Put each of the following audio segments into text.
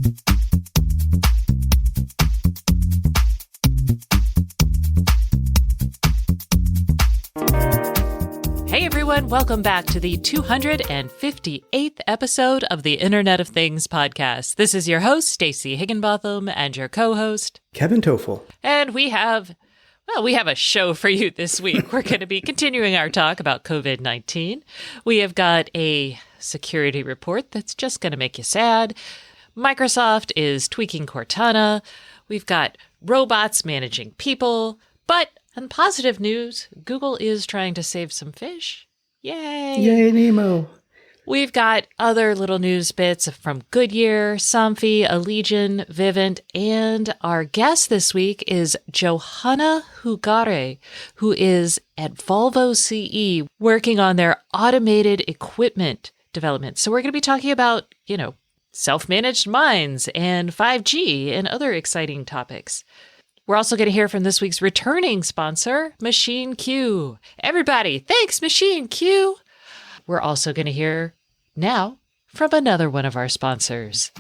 Hey everyone, welcome back to the 258th episode of the Internet of Things podcast. This is your host, Stacey Higginbotham, and your co-host, Kevin Toffel. And we have a show for you this week. We're going to be continuing our talk about COVID-19. We have got a security report that's just going to make you sad. Microsoft is tweaking Cortana. We've got robots managing people. But on positive news, Google is trying to save some fish. Yay! Yay, Nemo! We've got other little news bits from Goodyear, Somfy, Allegion, Vivint, and our guest this week is Johanna Hugare, who is at Volvo CE working on their automated equipment development. So we're going to be talking about, self-managed mines and 5G and other exciting topics. We're also going to hear from this week's returning sponsor, Machine Q. Everybody, thanks, Machine Q. We're also going to hear now from another one of our sponsors.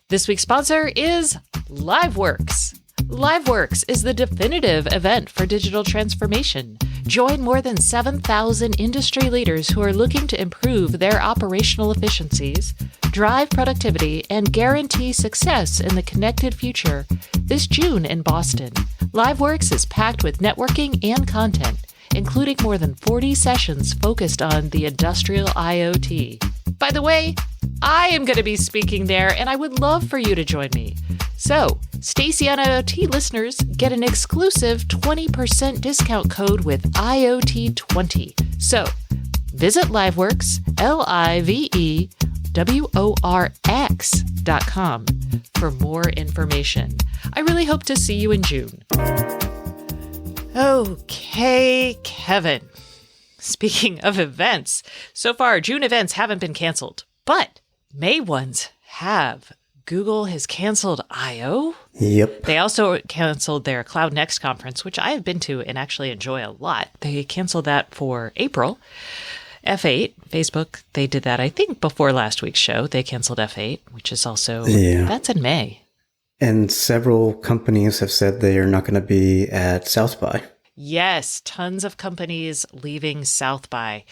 This week's sponsor is LiveWorks. LiveWorks is the definitive event for digital transformation. Join more than 7,000 industry leaders who are looking to improve their operational efficiencies, drive productivity, and guarantee success in the connected future this June in Boston. LiveWorks is packed with networking and content, including more than 40 sessions focused on the industrial IoT. By the way, I am going to be speaking there, and I would love for you to join me. So, Stacey on IoT listeners get an exclusive 20% discount code with IoT20. So, visit LiveWorks, LiveWorks.com for more information. I really hope to see you in June. Okay, Kevin. Speaking of events, so far June events haven't been canceled, but May ones have. Google has canceled I.O. Yep. They also canceled their Cloud Next conference, which I have been to and actually enjoy a lot. They canceled that for April. F8, Facebook, they did that, I think, before last week's show. They canceled F8, which is also, that's in May. And several companies have said they are not going to be at South by. Yes, tons of companies leaving South by.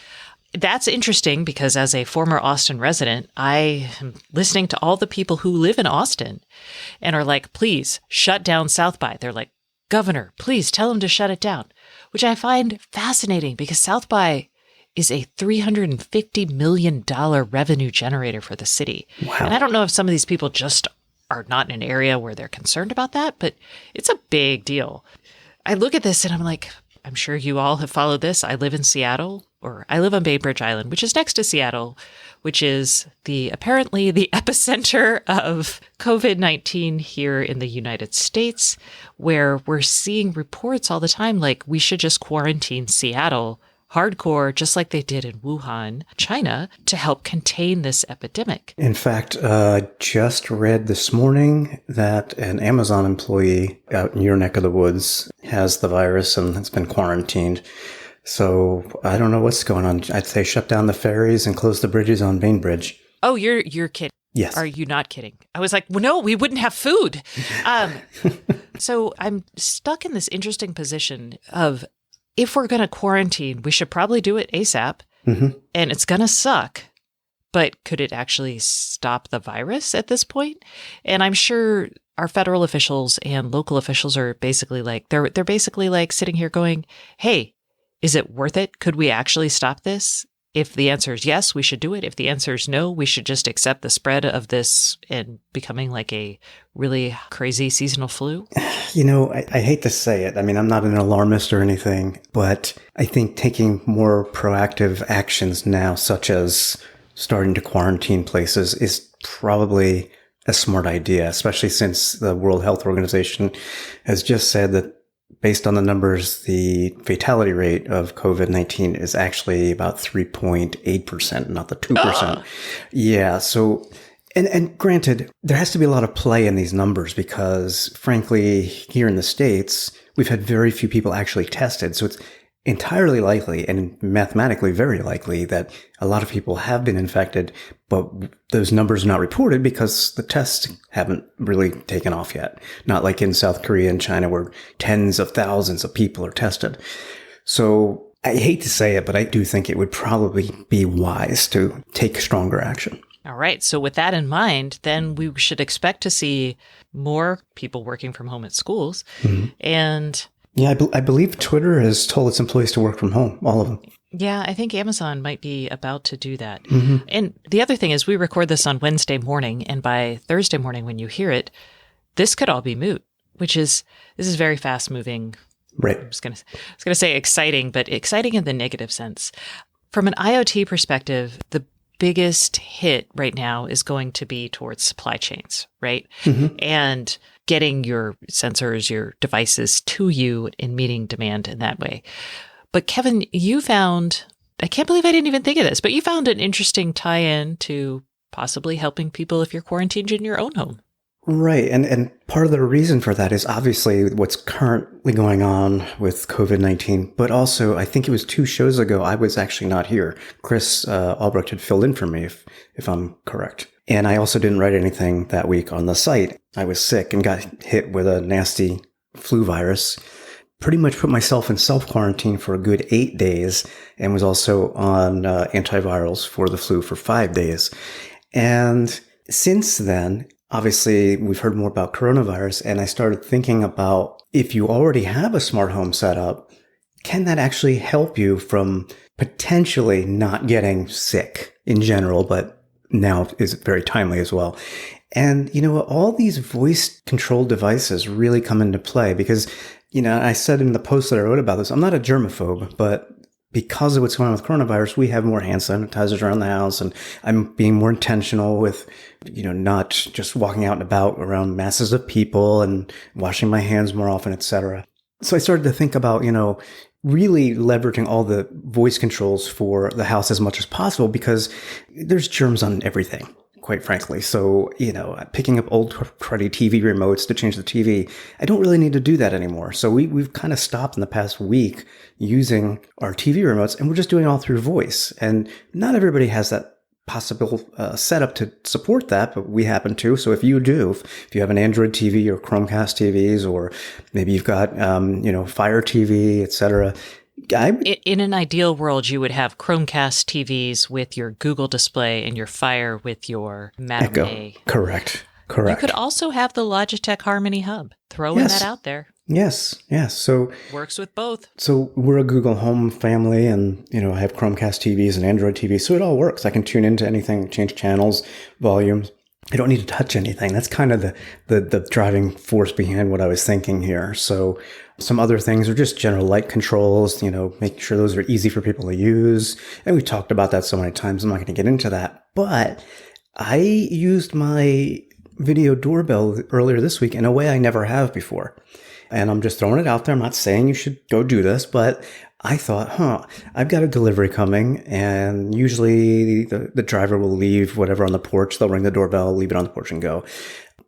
That's interesting because as a former Austin resident, I am listening to all the people who live in Austin and are like, please shut down South by. They're like, Governor, please tell them to shut it down, which I find fascinating because South by is a $350 million revenue generator for the city. Wow. And I don't know if some of these people just are not in an area where they're concerned about that, but it's a big deal. I look at this and I'm like, I'm sure you all have followed this. I live in Seattle, or I live on Bainbridge Island, which is next to Seattle, which is apparently the epicenter of COVID-19 here in the United States, where we're seeing reports all the time like we should just quarantine Seattle hardcore, just like they did in Wuhan, China, to help contain this epidemic. In fact, just read this morning that an Amazon employee out in your neck of the woods has the virus and has been quarantined. So I don't know what's going on. I'd say shut down the ferries and close the bridges on Bainbridge. Oh, you're kidding. Yes. Are you not kidding? I was like, well, no, we wouldn't have food. So I'm stuck in this interesting position of, if we're going to quarantine, we should probably do it ASAP, and it's going to suck, but could it actually stop the virus at this point? And I'm sure our federal officials and local officials are basically like, they're basically like sitting here going, hey, is it worth it? Could we actually stop this? If the answer is yes, we should do it. If the answer is no, we should just accept the spread of this and becoming like a really crazy seasonal flu. I hate to say it. I mean, I'm not an alarmist or anything, but I think taking more proactive actions now, such as starting to quarantine places, is probably a smart idea, especially since the World Health Organization has just said that based on the numbers, the fatality rate of COVID-19 is actually about 3.8%, not the 2%. Yeah. So, and granted, there has to be a lot of play in these numbers because, frankly, here in the States, we've had very few people actually tested. So entirely likely and mathematically very likely that a lot of people have been infected, but those numbers are not reported because the tests haven't really taken off yet. Not like in South Korea and China where tens of thousands of people are tested. So I hate to say it, but I do think it would probably be wise to take stronger action. All right. So with that in mind, then we should expect to see more people working from home at schools. Mm-hmm. And yeah, I believe Twitter has told its employees to work from home, all of them. yeah, I think Amazon might be about to do that. Mm-hmm. And the other thing is we record this on Wednesday morning, and by Thursday morning when you hear it, this could all be moot, this is very fast moving. Right. I was going to say exciting, but exciting in the negative sense. From an IoT perspective, the biggest hit right now is going to be towards supply chains, right? Mm-hmm. And getting your sensors, your devices to you and meeting demand in that way. But Kevin, you found, I can't believe I didn't even think of this, but you found an interesting tie-in to possibly helping people if you're quarantined in your own home. Right. And part of the reason for that is obviously what's currently going on with COVID-19. But also, I think it was 2 shows ago, I was actually not here. Chris Albrecht had filled in for me, if I'm correct. And I also didn't write anything that week on the site. I was sick and got hit with a nasty flu virus. Pretty much put myself in self-quarantine for a good 8 days and was also on antivirals for the flu for 5 days. And since then, obviously, we've heard more about coronavirus, and I started thinking about if you already have a smart home set up, can that actually help you from potentially not getting sick in general, but now is very timely as well. And, all these voice controlled devices really come into play because, I said in the post that I wrote about this, I'm not a germaphobe, but because of what's going on with coronavirus, we have more hand sanitizers around the house, and I'm being more intentional with, not just walking out and about around masses of people and washing my hands more often, etc. So I started to think about, really leveraging all the voice controls for the house as much as possible because there's germs on everything, quite frankly. So, picking up old cruddy TV remotes to change the TV, I don't really need to do that anymore. So we've kind of stopped in the past week using our TV remotes, and we're just doing it all through voice. And not everybody has that possible setup to support that, but we happen to. So if you do, if you have an Android TV or Chromecast TVs, or maybe you've got, Fire TV, etc. In an ideal world, you would have Chromecast TVs with your Google display and your Fire with your Madame Echo. A. Correct. You could also have the Logitech Harmony Hub. Throwing that out there. Yes. So works with both. So we're a Google Home family, and I have Chromecast TVs and Android TVs, so it all works. I can tune into anything, change channels, volumes. I don't need to touch anything. That's kind of the driving force behind what I was thinking here. So some other things are just general light controls, making sure those are easy for people to use. And we talked about that so many times. I'm not going to get into that, but I used my video doorbell earlier this week in a way I never have before. And I'm just throwing it out there. I'm not saying you should go do this, but I thought, I've got a delivery coming, and usually the driver will leave whatever on the porch. They'll ring the doorbell, leave it on the porch, and go.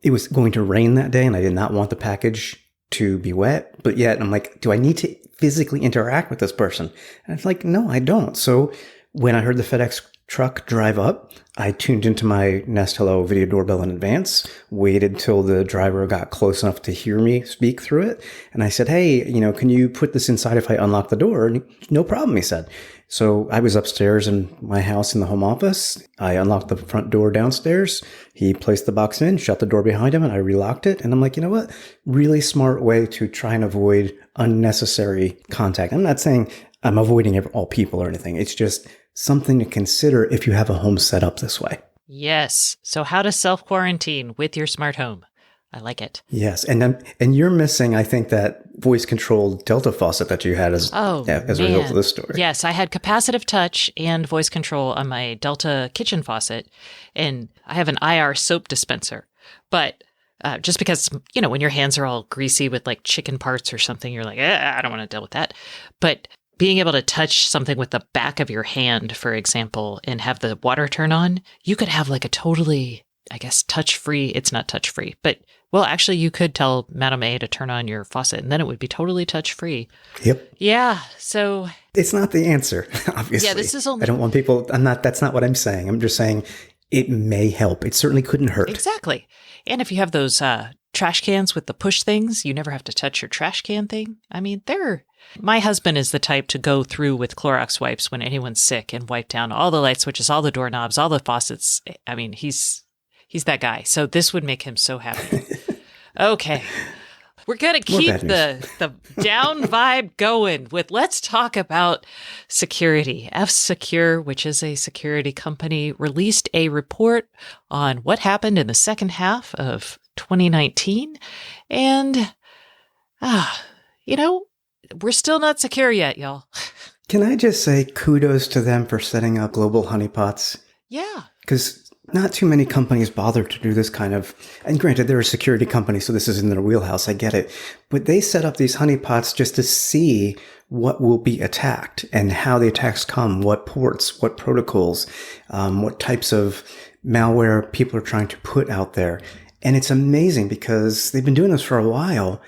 It was going to rain that day, and I did not want the package to be wet, but yet I'm like, do I need to physically interact with this person? And it's like, no, I don't. So when I heard the FedEx truck drive up, I tuned into my Nest Hello video doorbell in advance, waited till the driver got close enough to hear me speak through it. And I said, hey, can you put this inside if I unlock the door? And no problem, he said. So I was upstairs in my house in the home office. I unlocked the front door downstairs. He placed the box in, shut the door behind him, and I relocked it. And I'm like, you know what? Really smart way to try and avoid unnecessary contact. I'm not saying I'm avoiding all people or anything. It's just something to consider if you have a home set up this way. Yes. So how to self-quarantine with your smart home. I like it. Yes. And you're missing, I think, that voice-controlled Delta faucet that you had as a result of this story. Yes, I had capacitive touch and voice control on my Delta kitchen faucet, and I have an IR soap dispenser. But just because, when your hands are all greasy with like chicken parts or something, you're like, I don't want to deal with that. But being able to touch something with the back of your hand, for example, and have the water turn on, you could have like a totally I guess, touch-free. It's not touch-free, but, well, actually, you could tell Madame A to turn on your faucet, and then it would be totally touch-free. Yep. Yeah, so... It's not the answer, obviously. Yeah, this is only... I don't want people... That's not what I'm saying. I'm just saying it may help. It certainly couldn't hurt. Exactly. And if you have those trash cans with the push things, you never have to touch your trash can thing. I mean, my husband is the type to go through with Clorox wipes when anyone's sick and wipe down all the light switches, all the doorknobs, all the faucets. I mean, he's that guy. So this would make him so happy. Okay. We're going to keep the down vibe going with let's talk about security. F-Secure, which is a security company, released a report on what happened in the second half of 2019. And, we're still not secure yet, y'all. Can I just say kudos to them for setting up global honeypots? Yeah. Because not too many companies bother to do this kind of, and granted, they're a security company, so this is in their wheelhouse, I get it. But they set up these honeypots just to see what will be attacked and how the attacks come, what ports, what protocols, what types of malware people are trying to put out there. And it's amazing because they've been doing this for a while.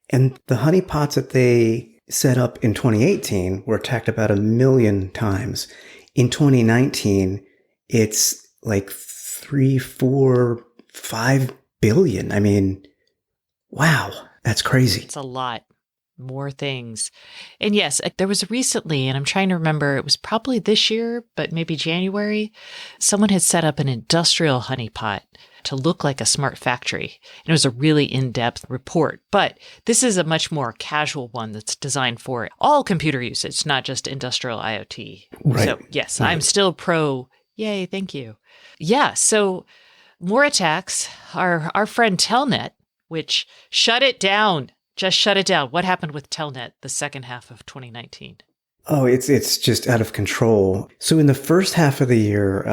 And the honeypots that they set up in 2018 were attacked about 1 million times. In 2019, it's like 3, 4, 5 billion. I mean, wow, that's crazy. It's a lot. More things. And yes, there was recently, and I'm trying to remember, it was probably this year, but maybe January, someone had set up an industrial honeypot to look like a smart factory. And it was a really in-depth report. But this is a much more casual one that's designed for all computer usage, not just industrial IoT. Right. So yes, right. I'm still pro. Yay, thank you. Yeah, so more attacks. Our friend Telnet, which shut it down. Just shut it down. What happened with Telnet the second half of 2019? Oh, it's just out of control. So in the first half of the year,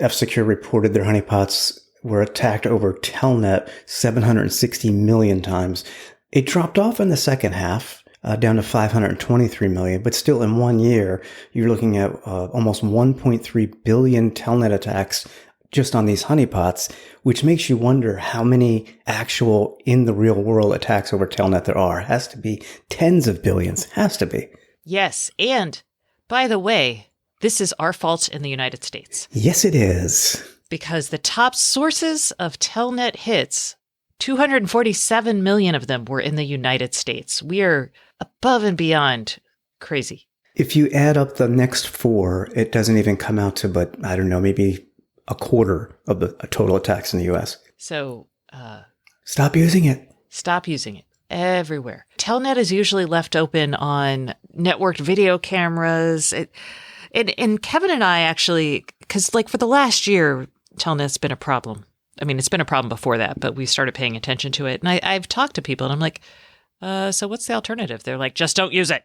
F-Secure reported their honeypots were attacked over Telnet 760 million times. It dropped off in the second half, down to 523 million, but still in 1 year, you're looking at almost 1.3 billion Telnet attacks just on these honeypots, which makes you wonder how many actual in the real world attacks over Telnet there are. Has to be tens of billions. Has to be. Yes. And by the way, this is our fault in the United States. Yes, it is. Because the top sources of Telnet hits, 247 million of them were in the United States. We are above and beyond crazy. If you add up the next 4, it doesn't even come out to, but I don't know, maybe a quarter of the total attacks in the U.S. So, stop using it. Stop using it everywhere. Telnet is usually left open on networked video cameras. And Kevin and I actually, because like for the last year, Telnet's been a problem. I mean, it's been a problem before that, but we started paying attention to it. And I've talked to people and I'm like, so what's the alternative? They're like, just don't use it.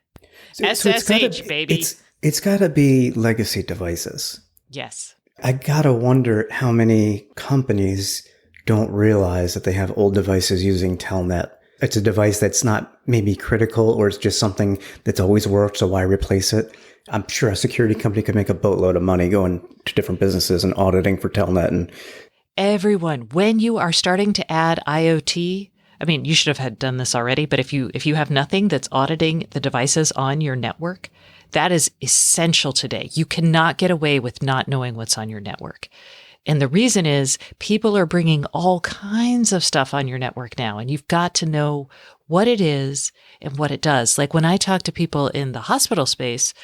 SSH, baby. It's got to be legacy devices. Yes. I gotta wonder how many companies don't realize that they have old devices using Telnet. It's a device that's not maybe critical or it's just something that's always worked, so why replace it? I'm sure a security company could make a boatload of money going to different businesses and auditing for Telnet. And everyone, when you are starting to add IoT, I mean, you should have had done this already, but if you have nothing that's auditing the devices on your network, that is essential today. You cannot get away with not knowing what's on your network. And the reason is people are bringing all kinds of stuff on your network now, and you've got to know what it is and what it does. Like when I talk to people in the hospital space,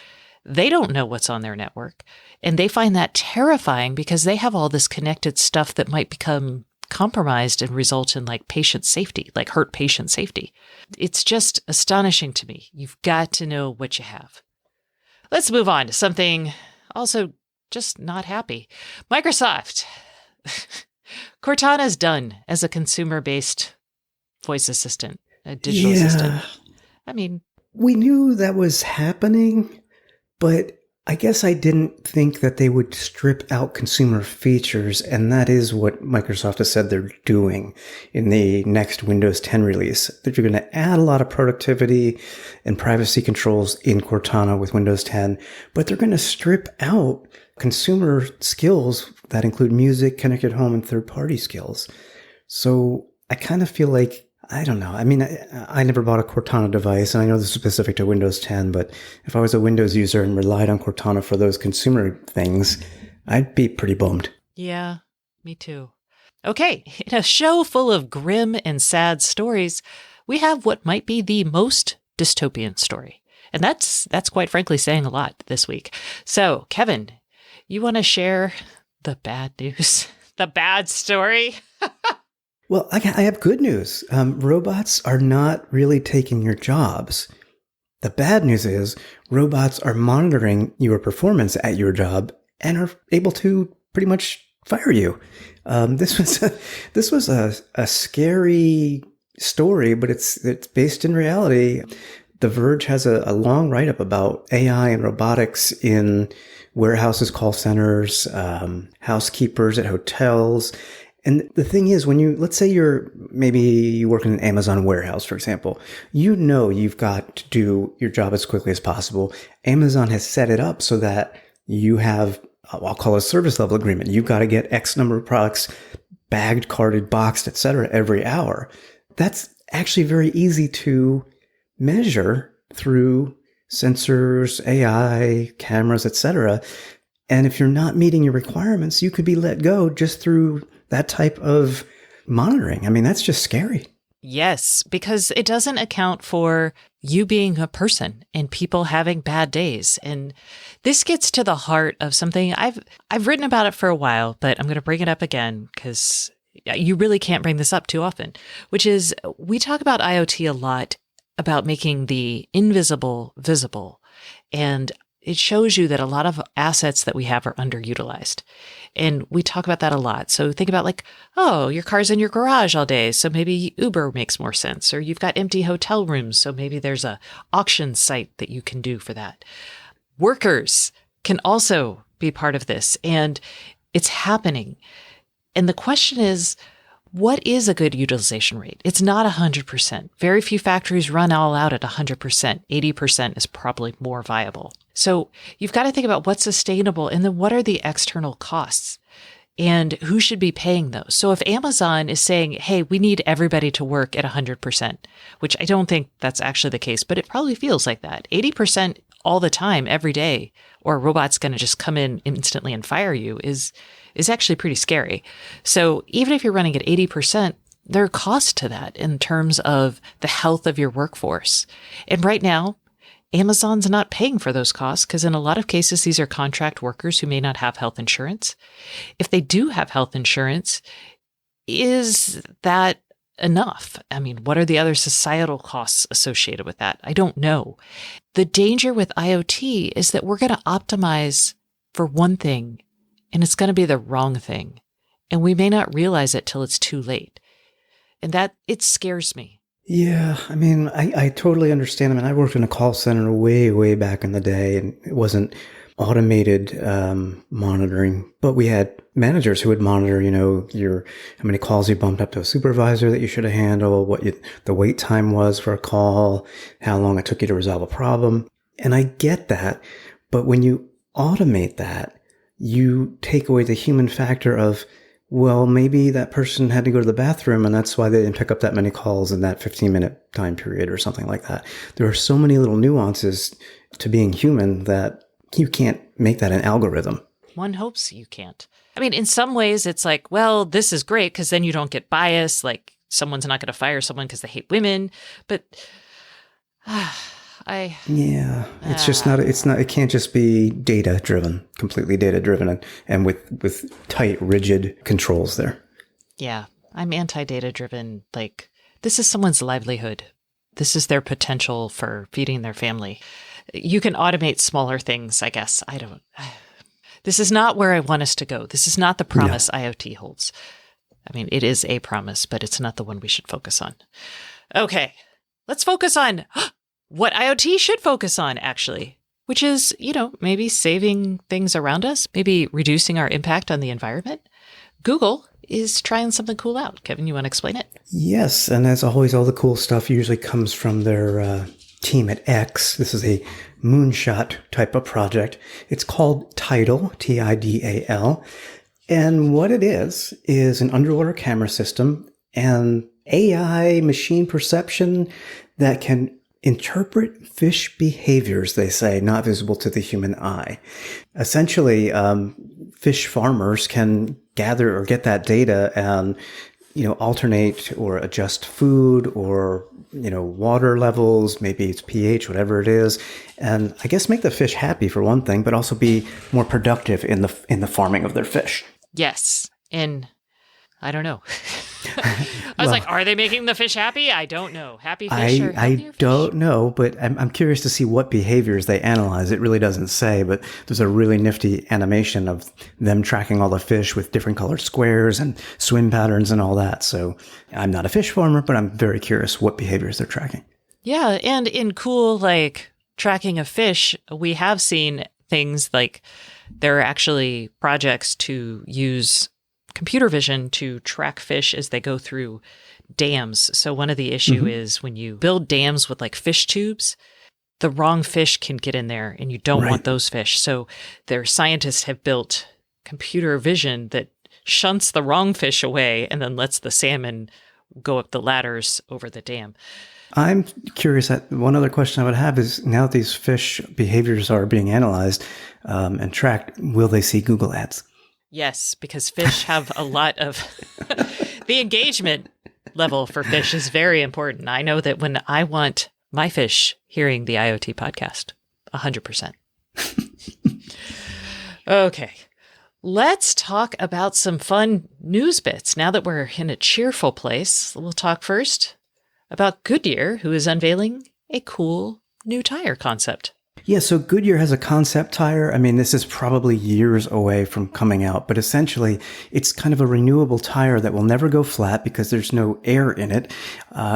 they don't know what's on their network, and they find that terrifying because they have all this connected stuff that might become compromised and result in like patient safety, like hurt patient safety. It's just astonishing to me. You've got to know what you have. Let's move on to something also just not happy. Microsoft. Cortana's done as a consumer-based voice assistant, a digital assistant. I mean, we knew that was happening, but I guess I didn't think that they would strip out consumer features, and that is what Microsoft has said they're doing in the next Windows 10 release. That you're going to add a lot of productivity and privacy controls in Cortana with Windows 10, but they're going to strip out consumer skills that include music, connected home, and third-party skills. So I kind of feel like, I don't know. I mean, I never bought a Cortana device, and I know this is specific to Windows 10, but if I was a Windows user and relied on Cortana for those consumer things, I'd be pretty bummed. Yeah, me too. Okay, in a show full of grim and sad stories, we have what might be the most dystopian story. And that's quite frankly saying a lot this week. So, Kevin, you want to share the bad news? The bad story? Well, I have good news. Robots are not really taking your jobs. The bad news is robots are monitoring your performance at your job and are able to pretty much fire you. This was a scary story, but it's based in reality. The Verge has a long write-up about AI and robotics in warehouses, call centers, housekeepers at hotels. And the thing is, let's say maybe you work in an Amazon warehouse, for example, you've got to do your job as quickly as possible. Amazon has set it up so that you have, I'll call it a service level agreement. You've got to get X number of products bagged, carted, boxed, etc. every hour. That's actually very easy to measure through sensors, AI, cameras, etc. And if you're not meeting your requirements, you could be let go just through that type of monitoring. I mean, that's just scary. Yes, because it doesn't account for you being a person and people having bad days. And this gets to the heart of something I've written about it for a while, but I'm going to bring it up again because you really can't bring this up too often, which is we talk about IoT a lot, about making the invisible visible. And it shows you that a lot of assets that we have are underutilized. And we talk about that a lot. So think about like, oh, your car's in your garage all day, so maybe Uber makes more sense. Or you've got empty hotel rooms, so maybe there's a auction site that you can do for that. Workers can also be part of this, and it's happening. And the question is, what is a good utilization rate? It's not 100%. Very few factories run all out at 100%. 80% is probably more viable. So you've got to think about what's sustainable and then what are the external costs and who should be paying those. So if Amazon is saying, hey, we need everybody to work at 100%, which I don't think that's actually the case, but it probably feels like that. 80% all the time, every day, or a robot's going to just come in instantly and fire you is actually pretty scary. So even if you're running at 80%, there are costs to that in terms of the health of your workforce. And right now, Amazon's not paying for those costs because in a lot of cases, these are contract workers who may not have health insurance. If they do have health insurance, is that enough? I mean, what are the other societal costs associated with that? I don't know. The danger with IoT is that we're going to optimize for one thing and it's going to be the wrong thing. And we may not realize it till it's too late. And that, it scares me. Yeah, I mean, I totally understand. I mean, I worked in a call center way, way back in the day, and it wasn't automated monitoring, but we had managers who would monitor, how many calls you bumped up to a supervisor that you should have handled, the wait time was for a call, how long it took you to resolve a problem. And I get that, but when you automate that, you take away the human factor of, well, maybe that person had to go to the bathroom and that's why they didn't pick up that many calls in that 15-minute time period or something like that. There are so many little nuances to being human that you can't make that an algorithm. One hopes you can't. I mean, in some ways it's like, well, this is great because then you don't get bias. Like someone's not going to fire someone because they hate women. But it can't just be data driven, completely data driven and with tight, rigid controls there. Yeah. I'm anti-data driven. Like this is someone's livelihood. This is their potential for feeding their family. You can automate smaller things, I guess. This is not where I want us to go. This is not the promise IoT holds. I mean, it is a promise, but it's not the one we should focus on. Okay. Let's focus on what IoT should focus on, actually, which is, maybe saving things around us, maybe reducing our impact on the environment. Google is trying something cool out. Kevin, you want to explain it? Yes. And as always, all the cool stuff usually comes from their team at X. This is a moonshot type of project. It's called Tidal, Tidal. And what it is an underwater camera system and AI machine perception that can interpret fish behaviors, they say, not visible to the human eye. Essentially, fish farmers can gather or get that data and, alternate or adjust food or, water levels, maybe it's pH, whatever it is. And I guess make the fish happy for one thing, but also be more productive in the farming of their fish. Yes. And I don't know. I was are they making the fish happy? I don't know. Happy fish or healthier I don't know, but I'm curious to see what behaviors they analyze. It really doesn't say, but there's a really nifty animation of them tracking all the fish with different colored squares and swim patterns and all that. So I'm not a fish farmer, but I'm very curious what behaviors they're tracking. Yeah. And in cool, tracking of fish, we have seen things like there are actually projects to use computer vision to track fish as they go through dams. So one of the issue is when you build dams with fish tubes, the wrong fish can get in there and you don't want those fish. So their scientists have built computer vision that shunts the wrong fish away and then lets the salmon go up the ladders over the dam. I'm curious. One other question I would have is now that these fish behaviors are being analyzed and tracked, will they see Google ads? Yes, because fish have a lot of the engagement level for fish is very important. I know that when I want my fish hearing the IoT podcast, 100%. Okay, let's talk about some fun news bits. Now that we're in a cheerful place, we'll talk first about Goodyear, who is unveiling a cool new tire concept. Yeah, so Goodyear has a concept tire. I mean, this is probably years away from coming out, but essentially it's kind of a renewable tire that will never go flat because there's no air in it.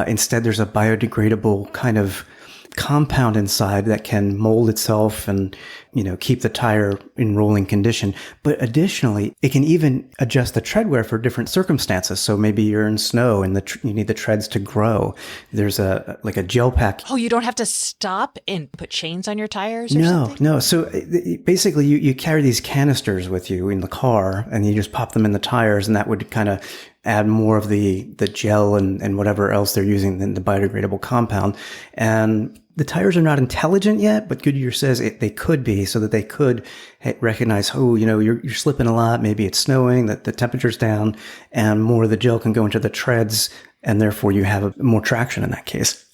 Instead, there's a biodegradable kind of compound inside that can mold itself and, keep the tire in rolling condition. But additionally, it can even adjust the tread wear for different circumstances. So maybe you're in snow and you need the treads to grow. There's a gel pack. Oh, you don't have to stop and put chains on your tires or something? No. So basically you carry these canisters with you in the car and you just pop them in the tires, and that would kind of add more of the gel and whatever else they're using in the biodegradable compound. And the tires are not intelligent yet, but Goodyear says they could be, so that they could recognize, you're slipping a lot. Maybe it's snowing, that the temperature's down, and more of the gel can go into the treads, and therefore you have more traction in that case.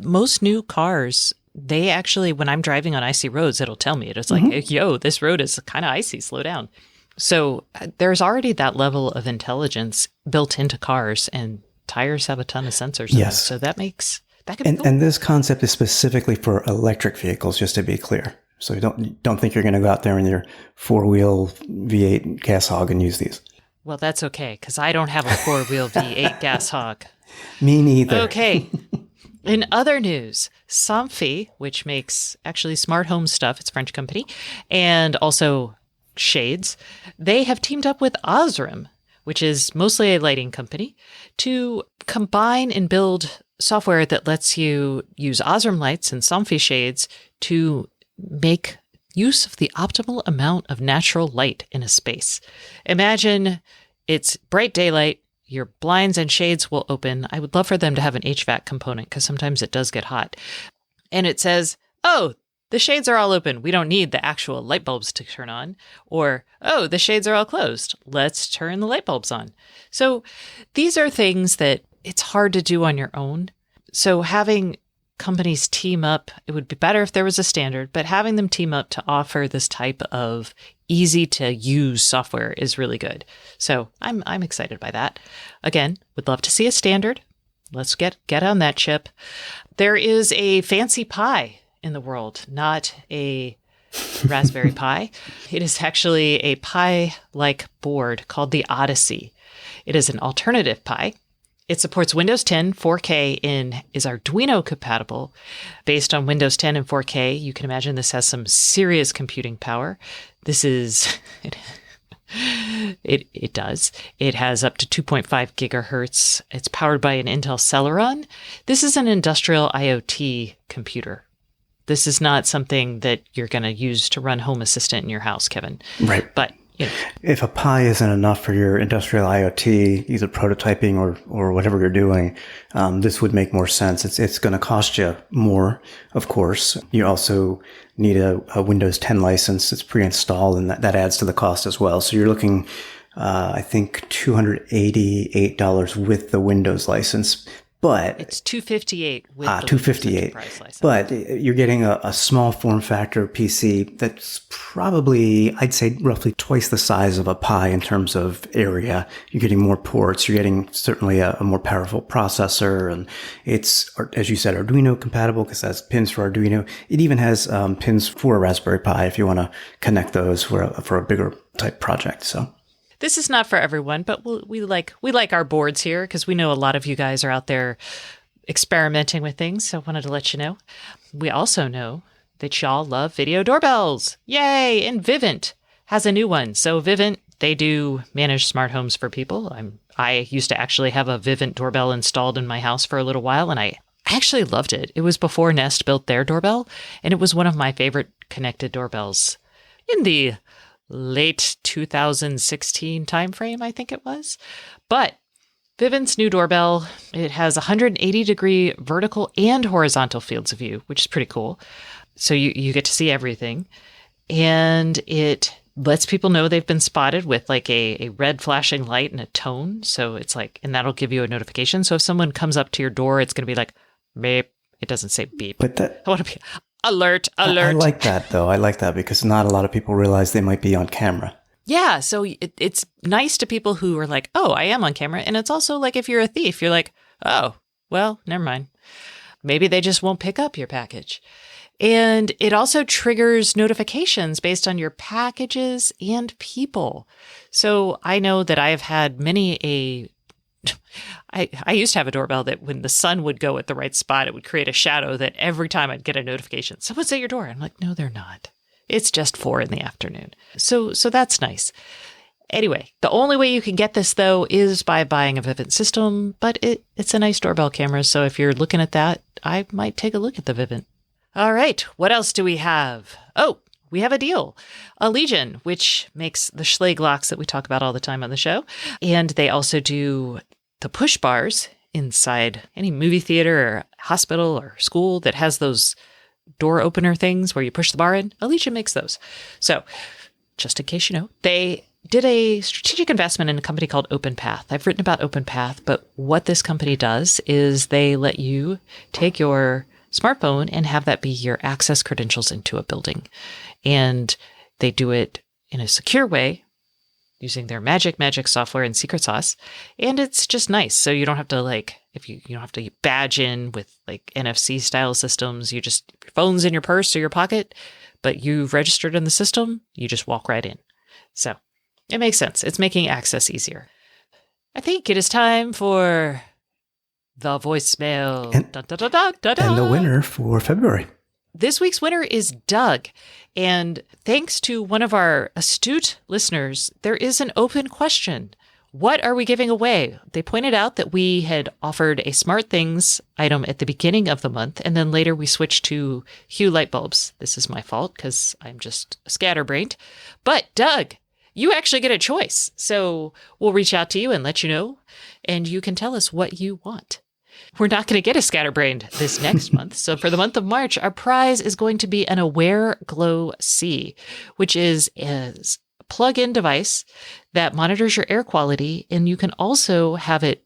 Most new cars, they actually, when I'm driving on icy roads, it'll tell me. It's like, yo, this road is kind of icy, slow down. So there's already that level of intelligence built into cars, and tires have a ton of sensors. Yes. So that makes... And this concept is specifically for electric vehicles, just to be clear. So don't think you're going to go out there in your 4-wheel V8 gas hog and use these. Well, that's okay, because I don't have a 4-wheel V8 gas hog. Me neither. Okay. In other news, Somfy, which makes actually smart home stuff, it's a French company, and also shades, they have teamed up with Osram, which is mostly a lighting company, to combine and build software that lets you use Osram lights and Somfy shades to make use of the optimal amount of natural light in a space. Imagine it's bright daylight, your blinds and shades will open. I would love for them to have an HVAC component because sometimes it does get hot. And it says, oh, the shades are all open. We don't need the actual light bulbs to turn on. Or, oh, the shades are all closed. Let's turn the light bulbs on. So these are things that it's hard to do on your own. So having companies team up, it would be better if there was a standard, but having them team up to offer this type of easy to use software is really good. So I'm excited by that. Again, would love to see a standard. Let's get on that chip. There is a fancy Pi in the world, not a Raspberry Pi. It is actually a Pi-like board called the Odyssey. It is an alternative Pi. It supports Windows 10 4K and is Arduino compatible. Based on Windows 10 and 4K, you can imagine this has some serious computing power. This is It does. It has up to 2.5 gigahertz. It's powered by an Intel Celeron. This is an industrial IoT computer. This is not something that you're going to use to run Home Assistant in your house, Kevin. Right. But if a Pi isn't enough for your industrial IoT, either prototyping or whatever you're doing, this would make more sense. It's going to cost you more, of course. You also need a Windows 10 license. It's pre-installed, and that adds to the cost as well. So you're looking, I think, $288 with the Windows license. But it's $258 with the $258. Enterprise license. But you're getting a small form factor PC that's probably, I'd say, roughly twice the size of a Pi in terms of area. You're getting more ports. You're getting certainly a more powerful processor, and it's, as you said, Arduino compatible because it has pins for Arduino. It even has pins for a Raspberry Pi if you want to connect those for a bigger type project. So. This is not for everyone, but we like our boards here because we know a lot of you guys are out there experimenting with things. So I wanted to let you know. We also know that y'all love video doorbells. Yay! And Vivint has a new one. So Vivint, they do manage smart homes for people. I used to actually have a Vivint doorbell installed in my house for a little while, and I actually loved it. It was before Nest built their doorbell, and it was one of my favorite connected doorbells in the late 2016 timeframe, I think it was. But Vivint's new doorbell, it has 180-degree vertical and horizontal fields of view, which is pretty cool. So you get to see everything. And it lets people know they've been spotted with like a red flashing light and a tone. So it's like, and that'll give you a notification. So if someone comes up to your door, it's going to be like, beep. It doesn't say beep. But that, I want to be alert. I like that, though. I like that because not a lot of people realize they might be on camera. Yeah, so it's nice to people who are like, oh, I am on camera. And it's also like if you're a thief, you're like, oh, well, never mind. Maybe they just won't pick up your package. And it also triggers notifications based on your packages and people. So I know that I've had I used to have a doorbell that when the sun would go at the right spot, it would create a shadow that every time I'd get a notification, someone's at your door. I'm like, no, they're not. It's just 4 p.m. So that's nice. Anyway, the only way you can get this, though, is by buying a Vivint system, but it's a nice doorbell camera. So if you're looking at that, I might take a look at the Vivint. All right. What else do we have? Oh, we have a deal. Allegion, which makes the Schlage locks that we talk about all the time on the show. And they also do the push bars inside any movie theater or hospital or school that has those door opener things where you push the bar in. Allegion makes those. So just in case you know, they did a strategic investment in a company called OpenPath. I've written about OpenPath, but what this company does is they let you take your smartphone and have that be your access credentials into a building. And they do it in a secure way using their magic software and secret sauce. And it's just nice. So you don't have to you don't have to badge in with like NFC style systems. Your phone's in your purse or your pocket, but you've registered in the system. You just walk right in. So it makes sense. It's making access easier. I think it is time for the voicemail. And the winner for February. This week's winner is Doug. And thanks to one of our astute listeners, there is an open question. What are we giving away? They pointed out that we had offered a Smart Things item at the beginning of the month, and then later we switched to Hue light bulbs. This is my fault because I'm just scatterbrained. But Doug, you actually get a choice. So we'll reach out to you and let you know, and you can tell us what you want. We're not going to get a scatterbrained this next month. So for the month of March, our prize is going to be an Aware Glow C, which is a plug-in device that monitors your air quality. And you can also have it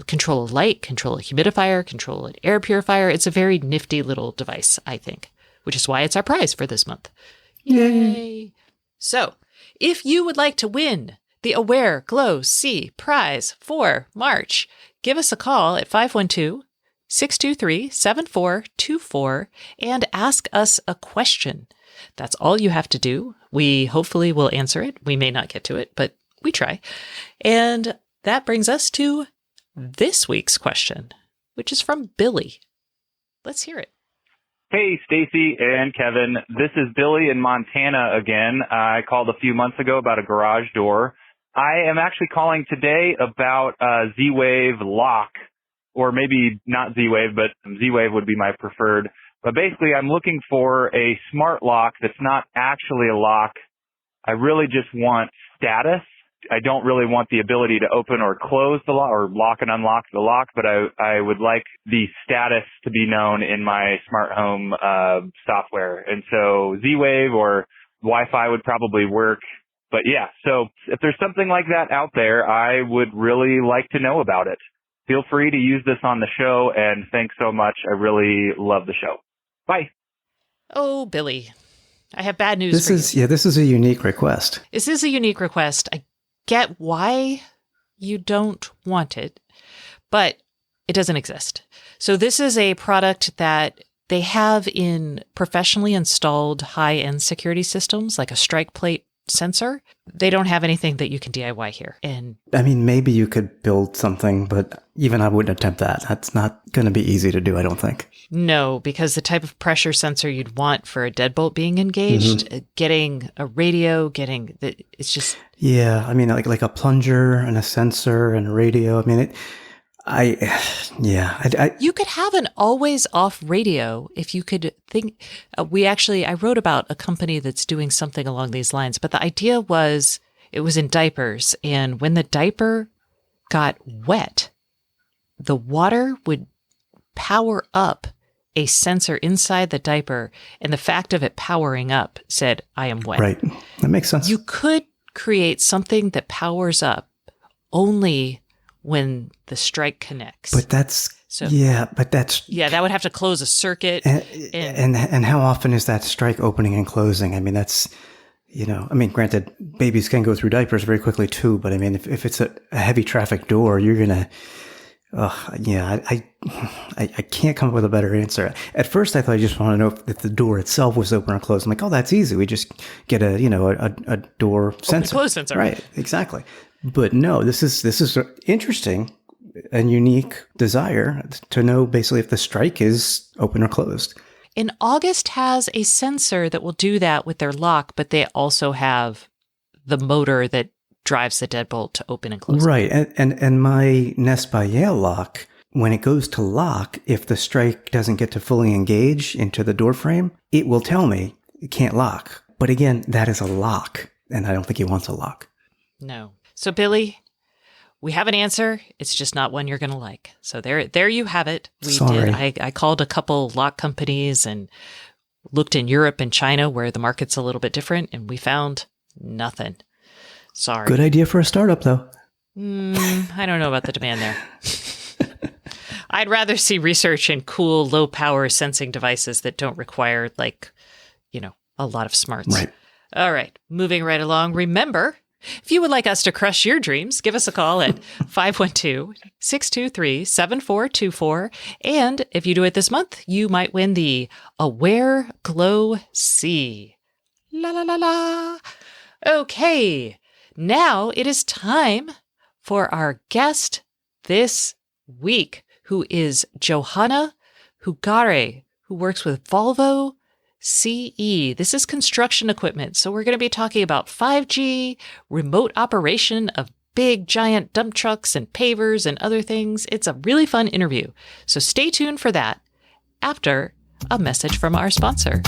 control a light, control a humidifier, control an air purifier. It's a very nifty little device, I think, which is why it's our prize for this month. Yay! So if you would like to win the Aware Glow C prize for March, give us a call at 512-623-7424 and ask us a question. That's all you have to do. We hopefully will answer it. We may not get to it, but we try. And that brings us to this week's question, which is from Billy. Let's hear it. Hey, Stacy and Kevin. This is Billy in Montana again. I called a few months ago about a garage door. I am actually calling today about Z-Wave lock, or maybe not Z-Wave, but Z-Wave would be my preferred. But basically, I'm looking for a smart lock that's not actually a lock. I really just want status. I don't really want the ability to open or close the lock or lock and unlock the lock, but I would like the status to be known in my smart home software. And so Z-Wave or Wi-Fi would probably work. But yeah, so if there's something like that out there, I would really like to know about it. Feel free to use this on the show, and thanks so much. I really love the show. Bye. Oh, Billy, I have bad news for you. Yeah, this is a unique request. This is a unique request. I get why you don't want it, but it doesn't exist. So this is a product that they have in professionally installed high-end security systems, like a strike plate sensor. They don't have anything that you can DIY here. And I mean, maybe you could build something, but even I wouldn't attempt that. That's not going to be easy to do, I don't think. no, because the type of pressure sensor you'd want for a deadbolt being engaged, getting a radio, it's just... Yeah, I mean, like a plunger and a sensor and a radio. I mean, You could have an always off radio if you could think. I wrote about a company that's doing something along these lines, but the idea was it was in diapers. And when the diaper got wet, the water would power up a sensor inside the diaper. And the fact of it powering up said, I am wet. Right. That makes sense. You could create something that powers up only when the strike connects. But that's that would have to close a circuit. And how often is that strike opening and closing? I mean, that's, granted, babies can go through diapers very quickly too, but I mean, if it's a heavy traffic door, you're going to, I can't come up with a better answer. At first, I thought I just want to know if the door itself was open or closed. I'm like, oh, that's easy. We just get a door sensor. Close sensor. Right. Exactly. But no, this is interesting and unique desire to know basically if the strike is open or closed. And August has a sensor that will do that with their lock, but they also have the motor that drives the deadbolt to open and close. Right. And my Nest by Yale lock, when it goes to lock, if the strike doesn't get to fully engage into the door frame, it will tell me it can't lock. But again, that is a lock, and I don't think he wants a lock. No. So, Billy, we have an answer. It's just not one you're going to like. So there you have it. I called a couple lock companies and looked in Europe and China where the market's a little bit different, and we found nothing. Sorry. Good idea for a startup, though. I don't know about the demand there. I'd rather see research in cool, low-power sensing devices that don't require, a lot of smarts. Right. All right. Moving right along. Remember, if you would like us to crush your dreams, give us a call at 512-623-7424. And if you do it this month, you might win the Aware Glow C. La la la la. Okay. Now it is time for our guest this week, who is Johanna Hugare, who works with Volvo CE. This is construction equipment. So we're going to be talking about 5G, remote operation of big giant dump trucks and pavers and other things. It's a really fun interview. So stay tuned for that after a message from our sponsor.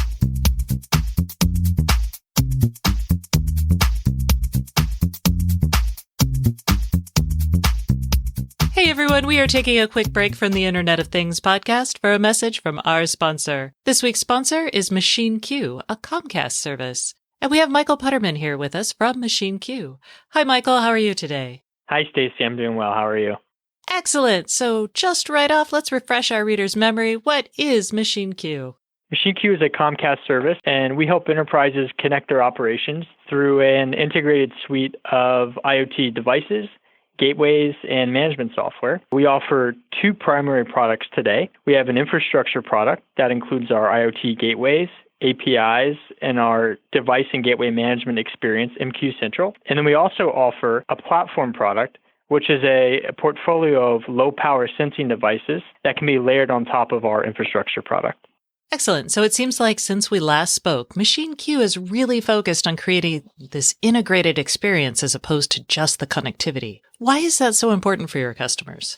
Hey everyone, we are taking a quick break from the Internet of Things podcast for a message from our sponsor. This week's sponsor is Machine Q, a Comcast service. And we have Michael Putterman here with us from Machine Q. Hi Michael, how are you today? Hi Stacy, I'm doing well. How are you? Excellent. So just right off, let's refresh our readers' memory. What is Machine Q? Machine Q is a Comcast service, and we help enterprises connect their operations through an integrated suite of IoT devices, gateways, and management software. We offer two primary products today. We have an infrastructure product that includes our IoT gateways, APIs, and our device and gateway management experience, MQ Central. And then we also offer a platform product, which is a portfolio of low-power sensing devices that can be layered on top of our infrastructure product. Excellent. So it seems like since we last spoke, Machine Q is really focused on creating this integrated experience as opposed to just the connectivity. Why is that so important for your customers?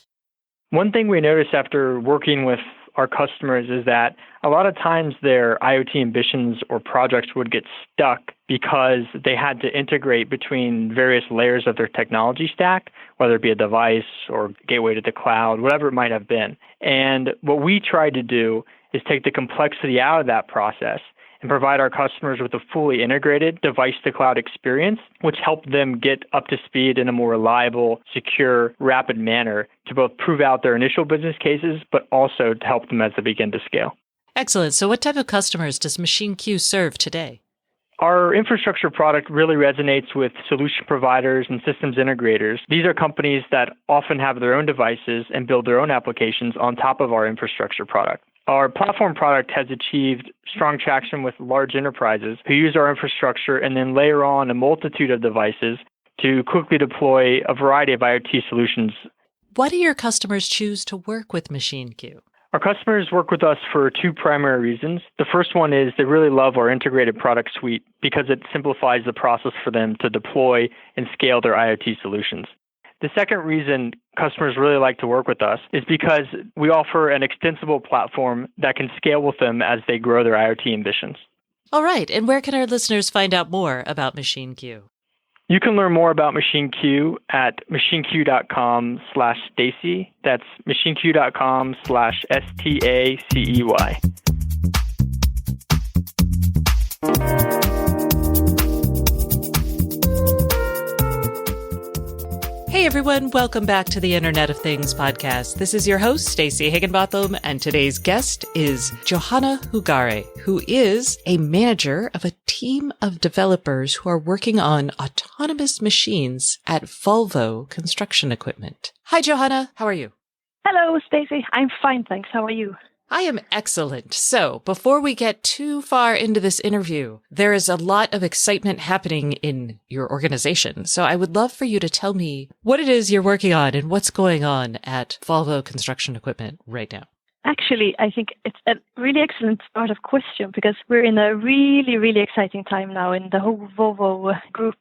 One thing we noticed after working with our customers is that a lot of times their IoT ambitions or projects would get stuck because they had to integrate between various layers of their technology stack, whether it be a device or gateway to the cloud, whatever it might have been. And what we tried to do is take the complexity out of that process and provide our customers with a fully integrated device-to-cloud experience, which helped them get up to speed in a more reliable, secure, rapid manner to both prove out their initial business cases, but also to help them as they begin to scale. Excellent. So what type of customers does Machine Q serve today? Our infrastructure product really resonates with solution providers and systems integrators. These are companies that often have their own devices and build their own applications on top of our infrastructure product. Our platform product has achieved strong traction with large enterprises who use our infrastructure and then layer on a multitude of devices to quickly deploy a variety of IoT solutions. Why do your customers choose to work with Machine Q? Our customers work with us for two primary reasons. The first one is they really love our integrated product suite because it simplifies the process for them to deploy and scale their IoT solutions. The second reason customers really like to work with us is because we offer an extensible platform that can scale with them as they grow their IoT ambitions. All right. And where can our listeners find out more about Machine Q? You can learn more about Machine Q at machineq.com/Stacey. That's machineq.com/STACEY. Hey everyone, welcome back to the Internet of Things podcast. This is your host, Stacey Higginbotham, and today's guest is Johanna Hugare, who is a manager of a team of developers who are working on autonomous machines at Volvo Construction Equipment. Hi Johanna, how are you? Hello, Stacey. I'm fine, thanks. How are you? I am excellent. So, before we get too far into this interview, there is a lot of excitement happening in your organization. So, I would love for you to tell me what it is you're working on and what's going on at Volvo Construction Equipment right now. Actually, I think it's a really excellent start of question because we're in a really, really exciting time now in the whole Volvo group.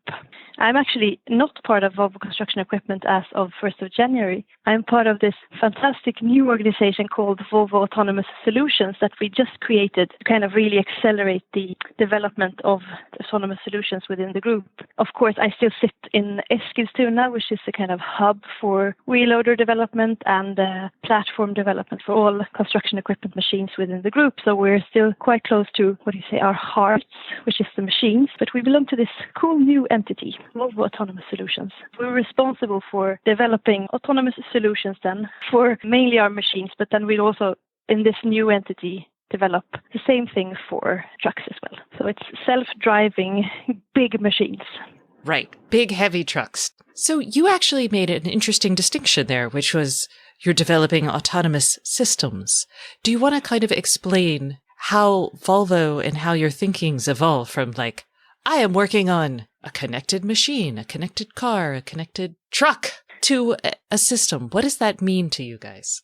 I'm actually not part of Volvo Construction Equipment as of 1st of January. I'm part of this fantastic new organization called Volvo Autonomous Solutions that we just created to kind of really accelerate the development of autonomous solutions within the group. Of course, I still sit in Eskilstuna, which is a kind of hub for wheel loader development and platform development for all construction equipment machines within the group. So we're still quite close to, our hearts, which is the machines. But we belong to this cool new entity, Volvo Autonomous Solutions. We're responsible for developing autonomous solutions then for mainly our machines, but then we'll also, in this new entity, develop the same thing for trucks as well. So it's self-driving big machines. Right. Big, heavy trucks. So you actually made an interesting distinction there, which was you're developing autonomous systems. Do you want to kind of explain how Volvo and how your thinking's evolved from like, I am working on a connected machine, a connected car, a connected truck to a system? What does that mean to you guys?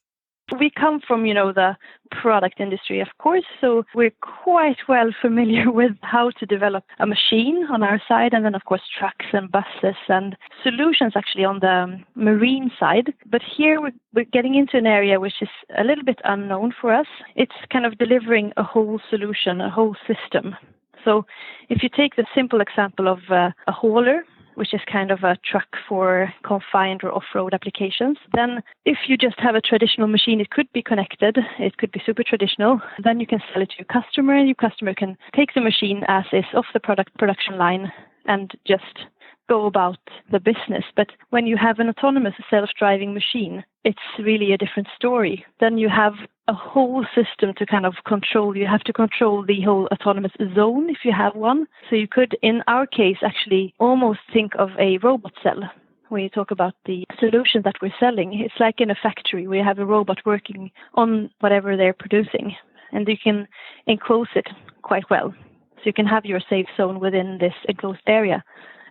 We come from, the product industry, of course, so we're quite well familiar with how to develop a machine on our side, and then, of course, trucks and buses and solutions actually on the marine side. But here we're getting into an area which is a little bit unknown for us. It's kind of delivering a whole solution, a whole system. So if you take the simple example of a hauler, which is kind of a truck for confined or off-road applications. Then if you just have a traditional machine, it could be connected, it could be super traditional. Then you can sell it to your customer. Your customer can take the machine as is off the production line and just go about the business. But when you have an autonomous self-driving machine, it's really a different story. Then you have a whole system to kind of control. You have to control the whole autonomous zone if you have one. So you could, in our case, actually almost think of a robot cell. When you talk about the solution that we're selling, it's like in a factory where you have a robot working on whatever they're producing. And you can enclose it quite well. So you can have your safe zone within this enclosed area.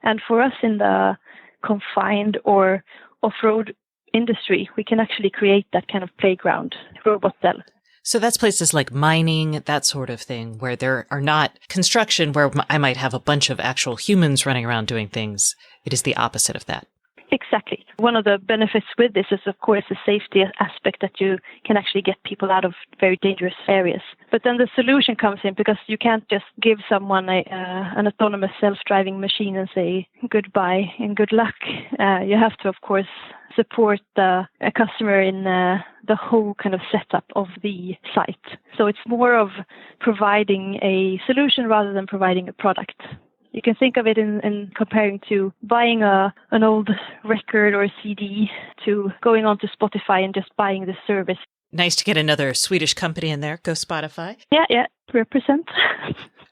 And for us in the confined or off-road industry, we can actually create that kind of playground robot cell. So that's places like mining, that sort of thing, where there are not construction where I might have a bunch of actual humans running around doing things. It is the opposite of that. Exactly. One of the benefits with this is, of course, the safety aspect that you can actually get people out of very dangerous areas. But then the solution comes in because you can't just give someone an autonomous self-driving machine and say goodbye and good luck. You have to, of course, support a customer in the whole kind of setup of the site. So it's more of providing a solution rather than providing a product. You can think of it in comparing to buying an old record or a CD to going on to Spotify and just buying the service. Nice to get another Swedish company in there. Go Spotify. Yeah, represent.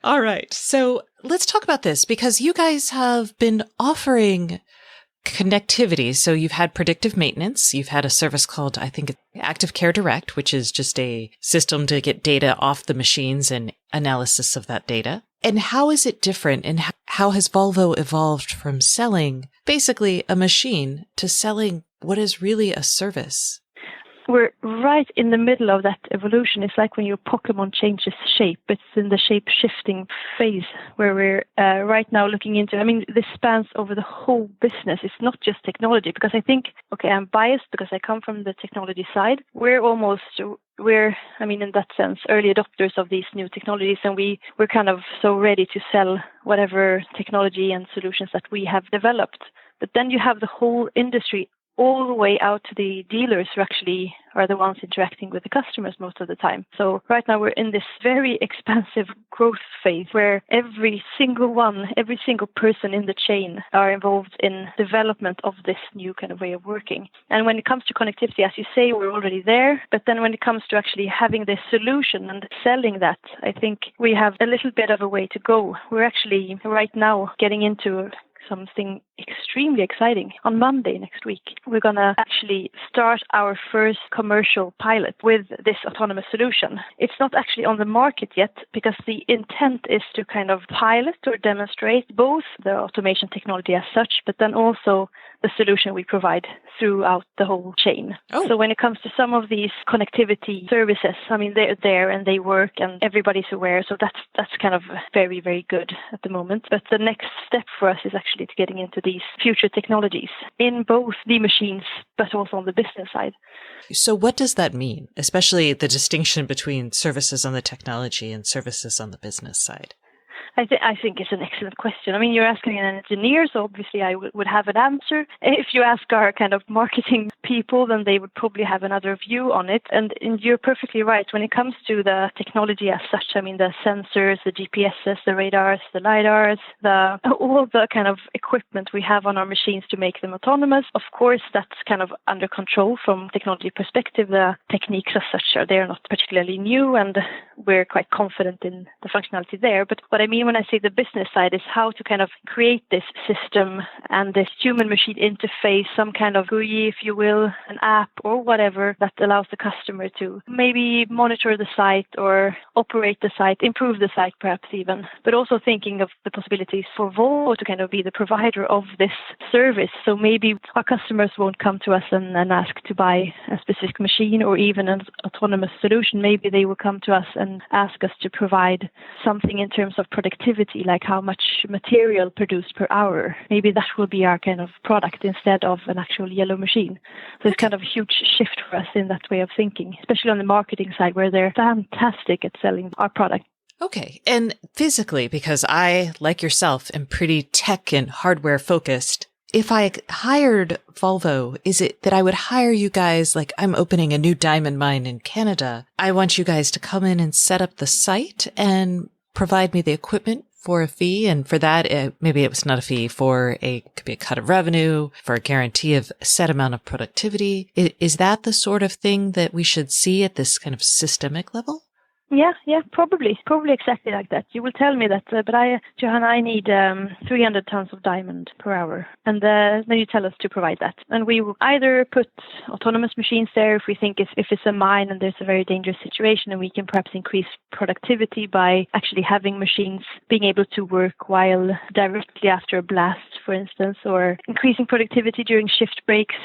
All right. So let's talk about this because you guys have been offering connectivity. So you've had predictive maintenance. You've had a service called, I think, Active Care Direct, which is just a system to get data off the machines and analysis of that data. And how is it different? And how has Volvo evolved from selling basically a machine to selling what is really a service? We're right in the middle of that evolution. It's like when your Pokemon changes shape. It's in the shape-shifting phase where we're right now looking into. I mean, this spans over the whole business. It's not just technology because I think, I'm biased because I come from the technology side. We're in that sense, early adopters of these new technologies, and we're kind of so ready to sell whatever technology and solutions that we have developed. But then you have the whole industry all the way out to the dealers who actually are the ones interacting with the customers most of the time. So right now we're in this very expansive growth phase where every single person in the chain are involved in development of this new kind of way of working. And when it comes to connectivity, as you say, we're already there. But then when it comes to actually having this solution and selling that, I think we have a little bit of a way to go. We're actually right now getting into something extremely exciting. On Monday next week, we're going to actually start our first commercial pilot with this autonomous solution. It's not actually on the market yet because the intent is to kind of pilot or demonstrate both the automation technology as such, but then also the solution we provide throughout the whole chain. Oh. So when it comes to some of these connectivity services, they're there and they work and everybody's aware. So that's kind of very, very good at the moment. But the next step for us is actually to getting into these future technologies in both the machines, but also on the business side. So what does that mean, especially the distinction between services on the technology and services on the business side? I think it's an excellent question. You're asking an engineer, so obviously I would have an answer. If you ask our kind of marketing people, then they would probably have another view on it. And you're perfectly right. When it comes to the technology as such, the sensors, the GPSs, the radars, the LiDARs, all the kind of equipment we have on our machines to make them autonomous, of course, that's kind of under control from technology perspective. The techniques as such they're not particularly new, and we're quite confident in the functionality there. But what I mean when I say the business side is how to kind of create this system and this human-machine interface, some kind of GUI, if you will, an app or whatever that allows the customer to maybe monitor the site or operate the site, improve the site perhaps even, but also thinking of the possibilities for Volvo to kind of be the provider of this service. So maybe our customers won't come to us and ask to buy a specific machine or even an autonomous solution. Maybe they will come to us and ask us to provide something in terms of productivity, like how much material produced per hour. Maybe that will be our kind of product instead of an actual yellow machine. So it's kind of a huge shift for us in that way of thinking, especially on the marketing side where they're fantastic at selling our product. Okay. And physically, because I, like yourself, am pretty tech and hardware focused, if I hired Volvo, is it that I would hire you guys, like I'm opening a new diamond mine in Canada. I want you guys to come in and set up the site and provide me the equipment for a fee. And for that, maybe it was not a fee could be a cut of revenue for a guarantee of a set amount of productivity. Is that the sort of thing that we should see at this kind of systemic level? Yeah, probably exactly like that. You will tell me that, but Johanna, I need 300 tons of diamond per hour, and then you tell us to provide that, and we will either put autonomous machines there if we think if it's a mine and there's a very dangerous situation, and we can perhaps increase productivity by actually having machines being able to work while directly after a blast, for instance, or increasing productivity during shift breaks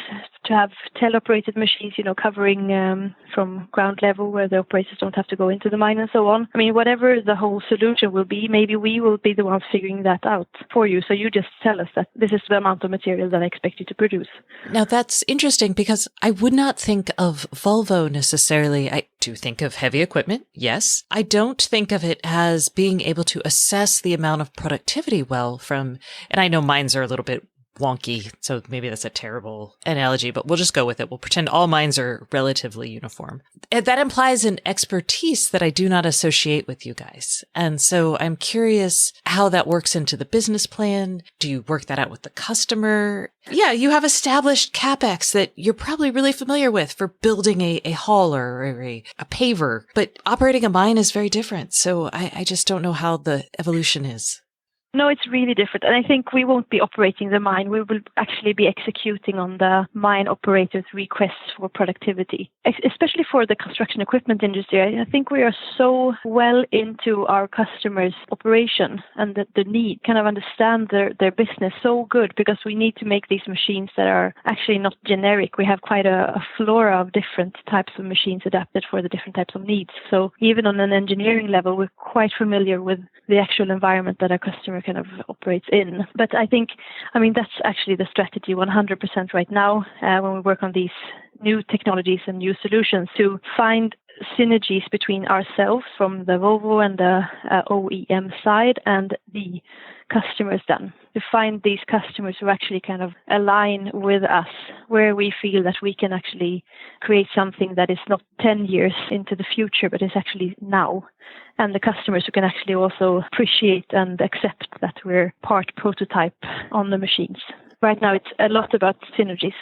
to have teleoperated machines, covering from ground level where the operators don't have to go into the mine and so on. I mean, whatever the whole solution will be, maybe we will be the ones figuring that out for you. So you just tell us that this is the amount of material that I expect you to produce. Now that's interesting because I would not think of Volvo necessarily. I do think of heavy equipment, yes. I don't think of it as being able to assess the amount of productivity well from, and I know mines are a little bit wonky, so maybe that's a terrible analogy, but we'll just go with it. We'll pretend all mines are relatively uniform. That implies an expertise that I do not associate with you guys. And so I'm curious how that works into the business plan. Do you work that out with the customer? Yeah, you have established CapEx that you're probably really familiar with for building a hauler or a paver, but operating a mine is very different. So I just don't know how the evolution is. No, it's really different. And I think we won't be operating the mine. We will actually be executing on the mine operator's requests for productivity, especially for the construction equipment industry. I think we are so well into our customers' operation and the need, kind of understand their business so good, because we need to make these machines that are actually not generic. We have quite a flora of different types of machines adapted for the different types of needs. So even on an engineering level, we're quite familiar with the actual environment that our customer kind of operates in. But I think, that's actually the strategy 100% right now when we work on these new technologies and new solutions, to find synergies between ourselves from the Volvo and the OEM side and the customers, then to find these customers who actually kind of align with us, where we feel that we can actually create something that is not 10 years into the future, but is actually now. And the customers who can actually also appreciate and accept that we're part prototype on the machines. Right now, it's a lot about synergies.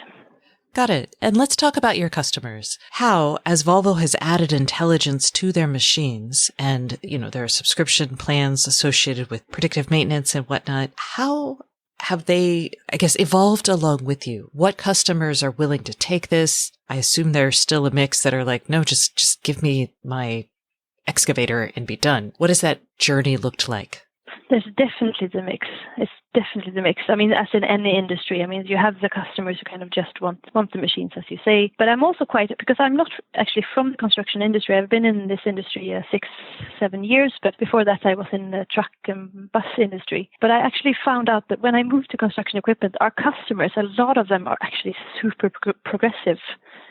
Got it. And let's talk about your customers. How, as Volvo has added intelligence to their machines and, there are subscription plans associated with predictive maintenance and whatnot, how have they, evolved along with you? What customers are willing to take this? I assume there's still a mix that are like, no, just give me my excavator and be done. What has that journey looked like? There's definitely the mix. It's definitely the mix. As in any industry, you have the customers who kind of just want the machines, as you say. But I'm also because I'm not actually from the construction industry. I've been in this industry 6-7 years, but before that I was in the truck and bus industry. But I actually found out that when I moved to construction equipment, our customers, a lot of them are actually super progressive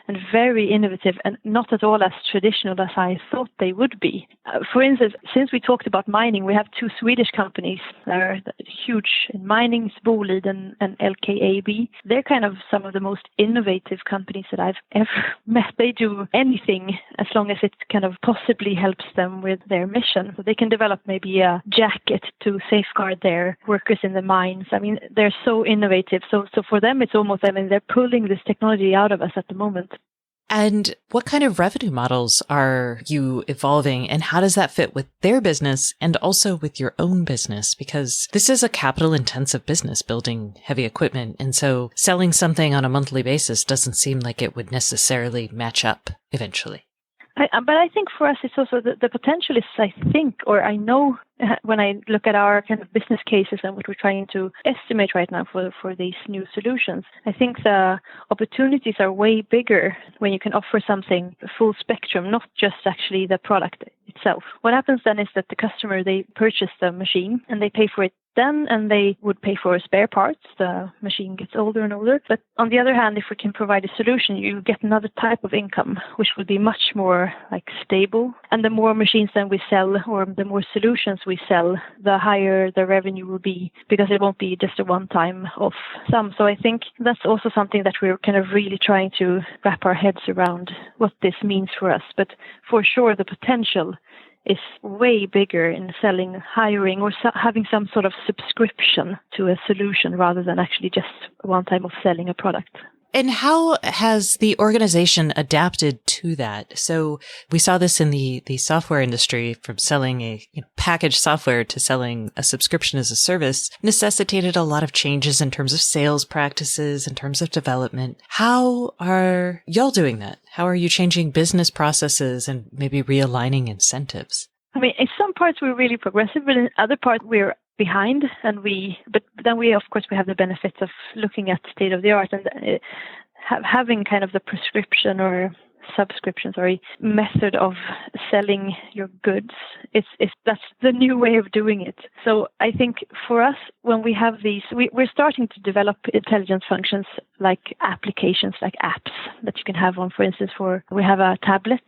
and very innovative, and not at all as traditional as I thought they would be. For instance, since we talked about mining, we have 2 Swedish companies that are huge in mining, Boliden and LKAB. They're kind of some of the most innovative companies that I've ever met. They do anything as long as it kind of possibly helps them with their mission. So they can develop maybe a jacket to safeguard their workers in the mines. They're so innovative. So for them, it's almost, they're pulling this technology out of us at the moment. And what kind of revenue models are you evolving, and how does that fit with their business and also with your own business? Because this is a capital intensive business, building heavy equipment. And so selling something on a monthly basis doesn't seem like it would necessarily match up eventually. But I think for us, it's also the potential is, I know when I look at our kind of business cases and what we're trying to estimate right now for these new solutions, I think the opportunities are way bigger when you can offer something full spectrum, not just actually the product itself. What happens then is that the customer, they purchase the machine and they pay for it then, and they would pay for spare parts. The machine gets older and older. But on the other hand, if we can provide a solution, you get another type of income, which would be much more stable. And the more machines then we sell, or the more solutions we sell, the higher the revenue will be, because it won't be just a one-time off sum. So I think that's also something that we're kind of really trying to wrap our heads around, what this means for us. But for sure, the potential is way bigger in selling, hiring, or having some sort of subscription to a solution rather than actually just one time of selling a product. And how has the organization adapted to that? So we saw this in the software industry, from selling a packaged software to selling a subscription as a service, necessitated a lot of changes in terms of sales practices, in terms of development. How are y'all doing that? How are you changing business processes and maybe realigning incentives? I mean, in some parts we're really progressive, but in other parts we're behind, but then we, of course, we have the benefits of looking at state of the art and having kind of the prescription or subscription, method of selling your goods. That's the new way of doing it. So I think for us, when we have these, we're starting to develop intelligence functions like applications, like apps that you can have on, for instance, we have a tablet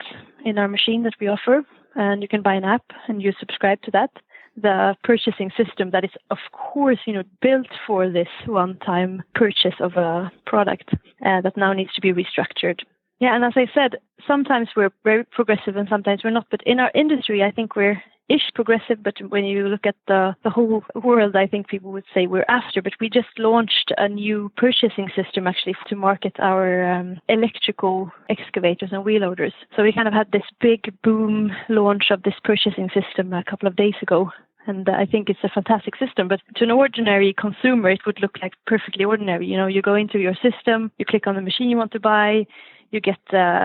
in our machine that we offer, and you can buy an app and you subscribe to that. The purchasing system that is, of course, built for this one-time purchase of a product that now needs to be restructured. Yeah, and as I said, sometimes we're very progressive and sometimes we're not. But in our industry, I think we're ish progressive. But when you look at the whole world, I think people would say we're after. But we just launched a new purchasing system actually to market our electrical excavators and wheel loaders. So we kind of had this big boom launch of this purchasing system a couple of days ago. And I think it's a fantastic system. But to an ordinary consumer, it would look like perfectly ordinary. You go into your system, you click on the machine you want to buy, you get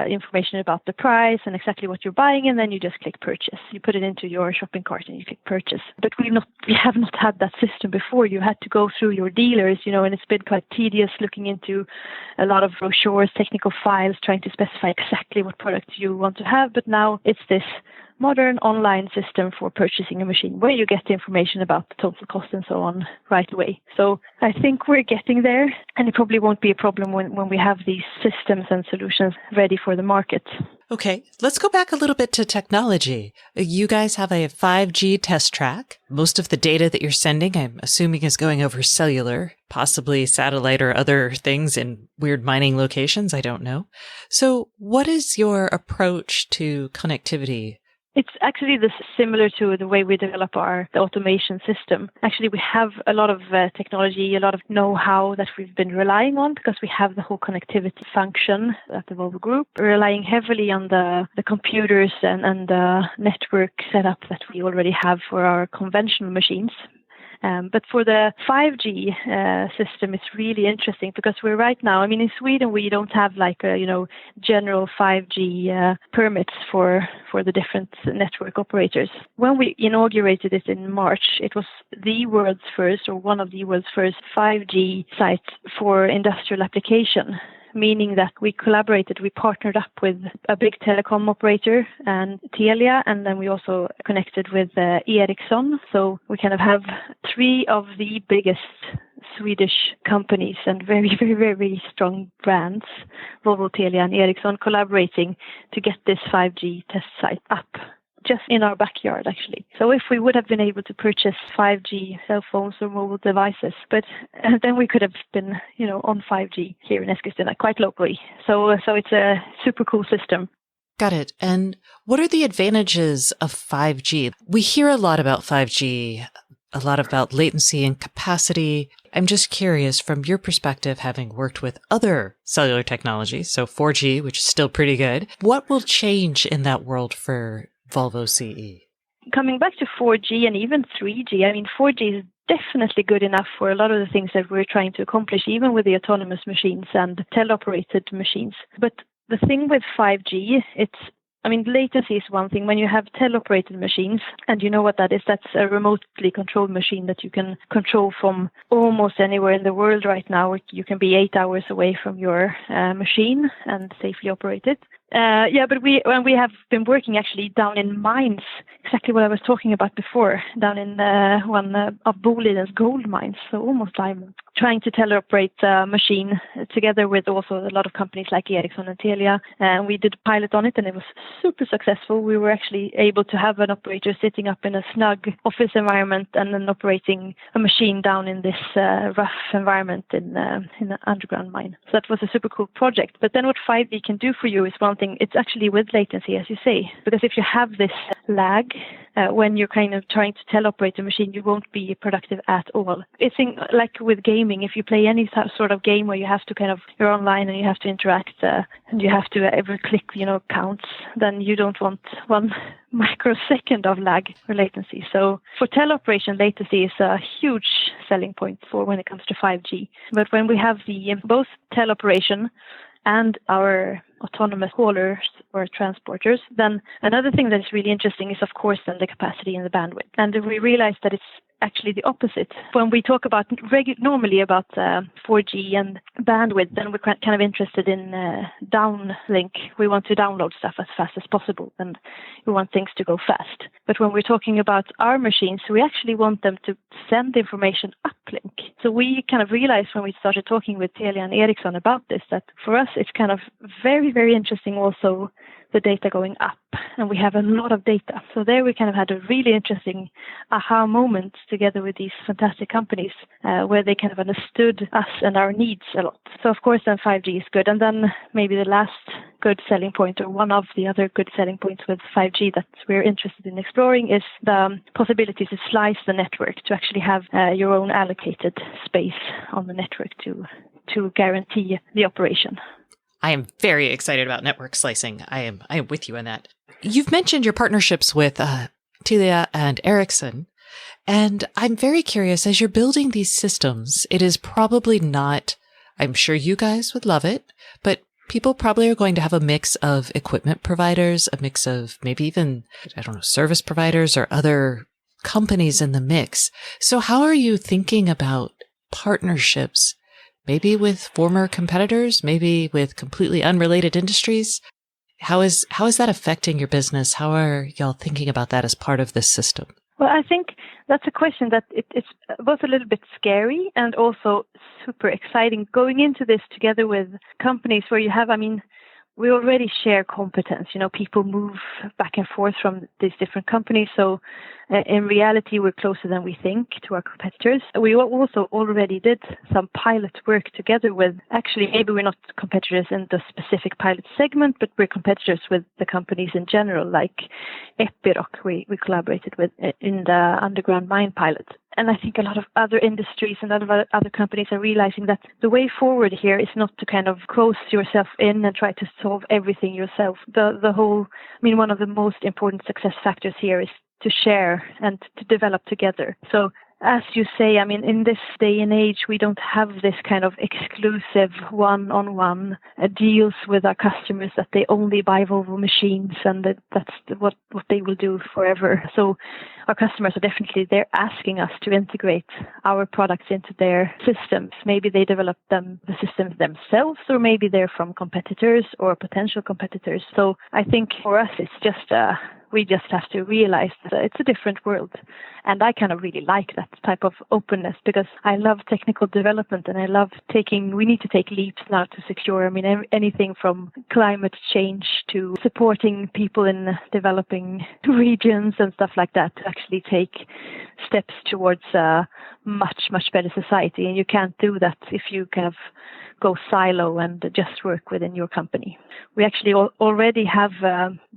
information about the price and exactly what you're buying, and then you just click purchase. You put it into your shopping cart and you click purchase. But we have not had that system before. You had to go through your dealers, and it's been quite tedious looking into a lot of brochures, technical files, trying to specify exactly what product you want to have. But now it's this modern online system for purchasing a machine where you get the information about the total cost and so on right away. So I think we're getting there, and it probably won't be a problem when we have these systems and solutions ready for the market. Okay, let's go back a little bit to technology. You guys have a 5G test track. Most of the data that you're sending, I'm assuming, is going over cellular, possibly satellite or other things in weird mining locations. I don't know. So what is your approach to connectivity? It's actually similar to the way we develop the automation system. Actually, we have a lot of technology, a lot of know-how that we've been relying on because we have the whole connectivity function at the Volvo Group. We're relying heavily on the computers and the network setup that we already have for our conventional machines. But for the 5G system, it's really interesting because we're right now, in Sweden, we don't have general 5G permits for the different network operators. When we inaugurated it in March, it was the world's first, or one of the world's first 5G sites for industrial application. Meaning that we partnered up with a big telecom operator and Telia, and then we also connected with Ericsson. So we kind of have three of the biggest Swedish companies and very, very, very strong brands, Volvo, Telia and Ericsson, collaborating to get this 5G test site up. Just in our backyard, actually. So if we would have been able to purchase 5G cell phones or mobile devices, but then we could have been, on 5G here in Eskilstuna, quite locally. So it's a super cool system. Got it. And what are the advantages of 5G? We hear a lot about 5G, a lot about latency and capacity. I'm just curious, from your perspective, having worked with other cellular technologies, so 4G, which is still pretty good, what will change in that world for Volvo CE? Coming back to 4G and even 3G, 4G is definitely good enough for a lot of the things that we're trying to accomplish, even with the autonomous machines and teleoperated machines. But the thing with 5G, latency is one thing. When you have teleoperated machines, and you know what that is, that's a remotely controlled machine that you can control from almost anywhere in the world right now. You can be 8 hours away from your machine and safely operate it. But we have been working actually down in mines, exactly what I was talking about before, down in one of Boliden's gold mines, so almost diamond, trying to teleoperate a machine together with also a lot of companies like Ericsson and Telia. And we did a pilot on it and it was super successful. We were actually able to have an operator sitting up in a snug office environment and then operating a machine down in this rough environment in an underground mine. So that was a super cool project. But then what 5G can do for you is one thing something, it's actually with latency, as you say, because if you have this lag, when you're kind of trying to teleoperate a machine, you won't be productive at all. It's like with gaming, if you play any sort of game where you have to you're online and you have to interact and you have to every click, counts, then you don't want 1 microsecond of lag or latency. So for teleoperation, latency is a huge selling point for when it comes to 5G. But when we have both teleoperation and our autonomous haulers or transporters, then another thing that is really interesting is, of course, then the capacity and the bandwidth. And we realized that it's actually the opposite. When we talk about normally about 4G and bandwidth, then we're kind of interested in downlink. We want to download stuff as fast as possible, and we want things to go fast. But when we're talking about our machines, we actually want them to send information uplink. So we kind of realized when we started talking with Telia and Ericsson about this, that for us it's kind of very, very interesting also the data going up, and we have a lot of data. So there we kind of had a really interesting aha moment together with these fantastic companies where they kind of understood us and our needs a lot. So of course then 5G is good. And then maybe the last good selling point, or one of the other good selling points with 5G that we're interested in exploring, is the possibility to slice the network, to actually have your own allocated space on the network to guarantee the operation. I am very excited about network slicing. I am with you on that. You've mentioned your partnerships with Telia and Ericsson, and I'm very curious, as you're building these systems, it is probably not, I'm sure you guys would love it, but people probably are going to have a mix of equipment providers, a mix of maybe even, service providers or other companies in the mix. So how are you thinking about partnerships? Maybe with former competitors, maybe with completely unrelated industries. How is that affecting your business? How are y'all thinking about that as part of this system? Well, I think that's a question that it's both a little bit scary and also super exciting going into this together with companies where you have, we already share competence. People move back and forth from these different companies. So in reality, we're closer than we think to our competitors. We also already did some pilot work together with, actually, maybe we're not competitors in the specific pilot segment, but we're competitors with the companies in general, like Epiroc, we collaborated with in the underground mine pilot. And I think a lot of other industries and a lot of other companies are realizing that the way forward here is not to kind of close yourself in and try to solve everything yourself. One of the most important success factors here is to share and to develop together. So as you say, in this day and age, we don't have this kind of exclusive one-on-one deals with our customers that they only buy Volvo machines and that's what they will do forever. So our customers are definitely, they're asking us to integrate our products into their systems. Maybe they develop the systems themselves, or maybe they're from competitors or potential competitors. So I think for us, it's just we just have to realize that it's a different world. And I kind of really like that type of openness, because I love technical development and I love we need to take leaps now to secure, anything from climate change to supporting people in developing regions and stuff like that, to actually take steps towards a much, much better society. And you can't do that if you kind of go silo and just work within your company. We actually already have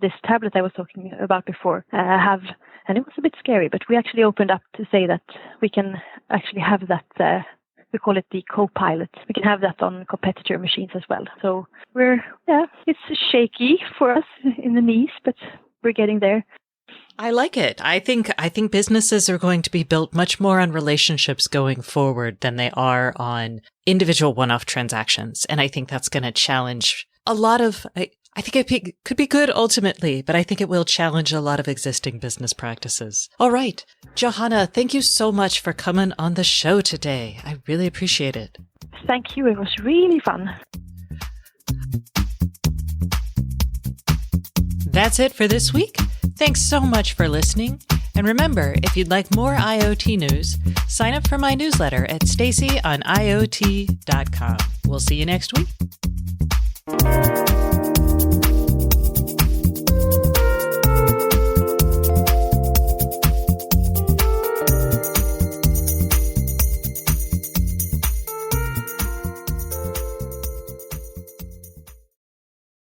this tablet I was talking about before, and it was a bit scary, but we actually opened up to say that we can actually have that, we call it the co-pilot. We can have that on competitor machines as well. So it's shaky for us in the knees, but we're getting there. I like it. I think businesses are going to be built much more on relationships going forward than they are on individual one-off transactions. And I think that's going to challenge a lot of, I think it could be good ultimately, but I think it will challenge a lot of existing business practices. All right. Johanna, thank you so much for coming on the show today. I really appreciate it. Thank you. It was really fun. That's it for this week. Thanks so much for listening. And remember, if you'd like more IoT news, sign up for my newsletter at stacyoniot.com. We'll see you next week.